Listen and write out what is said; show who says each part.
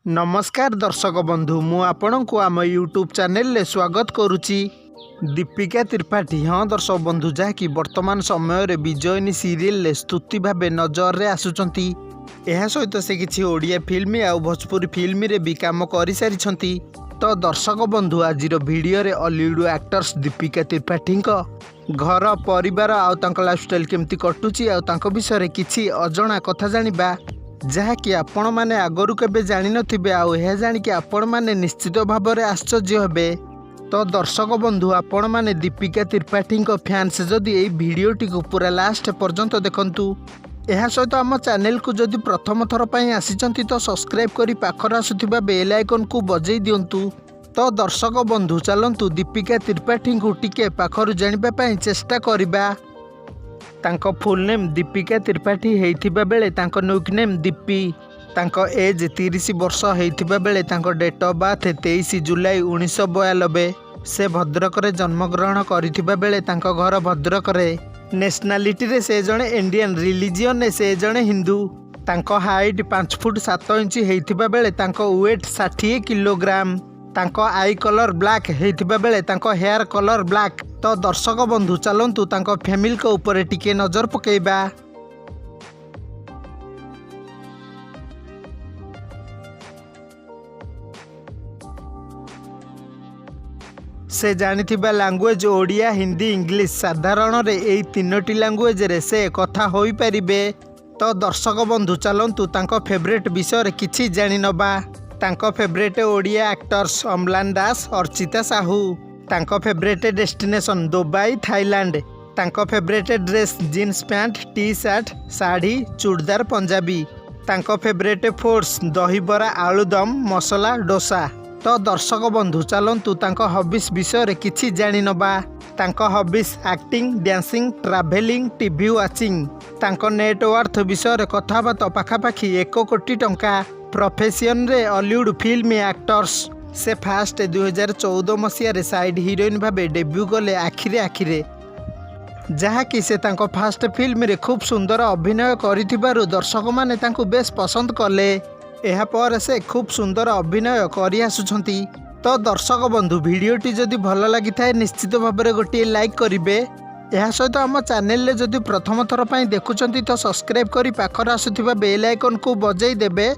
Speaker 1: नमस्कार दर्शक बंधु मु आपण को आम यूट्यूब चैनल रे स्वागत करुच्ची। दीपिका त्रिपाठी हाँ दर्शक बंधु जहाँकि वर्तमान समय रे bijayeni सीरियल रे स्तुति भाव नजर रे आसुचंती। यह सहित से किसी ओडिया फिल्म आ भोजपुरी फिल्म रे भी काम कर सारी। तो दर्शक बंधु आज वीडियो रे ऑलीवुड एक्टर्स दीपिका त्रिपाठी घर परिवार आउ लाइफस्टाइल केमती कटुची आ विषय किसी अजଣା कथा जानिबा जहाँकि आपण मैंने आगरू केबे जानी नथिबे आ यह जानिकी आपण मैंने निश्चित भाव में आश्चर्य हेबे। तो दर्शक बंधु आपण मैंने दीपिका त्रिपाठी फैंस जदि यही भिडटी को पूरा लास्ट पर्यंत देखंतु। यह सहित आम चैनल को जदि प्रथम थर पर आसीचंती तो सब्सक्राइब करी पाखर आसुथिबा बेल आइकन को बजई दियंतु। तो दर्शक बंधु चलंतु दीपिका त्रिपाठी को टिके पाखर जानिबा पई चेष्टा करिबा। तांको फुल नेम दीपिका त्रिपाठी हेइथिबा बेले तांको निकनेम दीपी। तांको एज 30 वर्ष हेइथिबा बेले तांको डेट ऑफ बर्थ 23 जुलाई 1992। से भद्रक रे जन्मग्रहण करिथिबा बेले तांको घर भद्रक रे। नेशनैलिटी रे से जणे इंडियन, रिलीजियन ने से जणे हिंदू। तांको हाइट 5 फुट 7 इंच हेइथिबा बेले तांको वेट 60 किलोग्राम। तांको आई कलर ब्लैक हेइथिबा बेले तांको हेयर कलर ब्लैक। तो दर्शक बंधु चलंतु तांको फैमिली को ऊपर टिके नजर पकेइबा। से जानिथिबा लैंग्वेज ओडिया, हिंदी, इंग्लिश। साधारण रे एई तीनोटी लैंग्वेज रे से कथा होई परिबे। तो दर्शक बंधु चलंतु तांको फेवरेट विषय रे किछि जानि नबा। तांको फेवरेट ओडिया एक्टर्स अम्लान दास, अर्चिता साहू। तांको फेवरेट डेस्टिनेशन दुबई, थाईलैंड। तांको favourite dress jeans pant, T shirt, sari, churidar, Punjabi. तांको फेवरेट फूड्स दहीबरा, आलूदम, मसला डोसा। तो दर्शक बंधु चलंतु तांको हॉबीज विषय रे किछि जानि नबा। तांको hobbies acting, dancing, travelling, TV watching. तांको नेटवर्थ विषय रे कथाबार्ता पाखापाखि 1 कोटी टंका। प्रोफेशन रे हॉलीवुड फिल्म एक्टर्स। से फास्ट 2014 मसीह रे साइड हीरोइन भावे डेब्यू कले आखिरे आखिरे, जहाँकि से तांको फास्ट फिल्म रे खूब सुंदर अभिनय करिथिबारु दर्शक माने तांको बेस पसंद कले। एहा पर से खूब सुंदर अभिनय करि आसुछंती। तो दर्शक बंधु भिडियोटी जदि भल लगी थाए निश्चित भाव में गोटे लाइक करिवे। यह सहित आम चैनल रे जदि प्रथम थर पर देखुचंती तो सब्सक्राइब करी पाखर आसुथिबा बेल आइकन को बजई देबे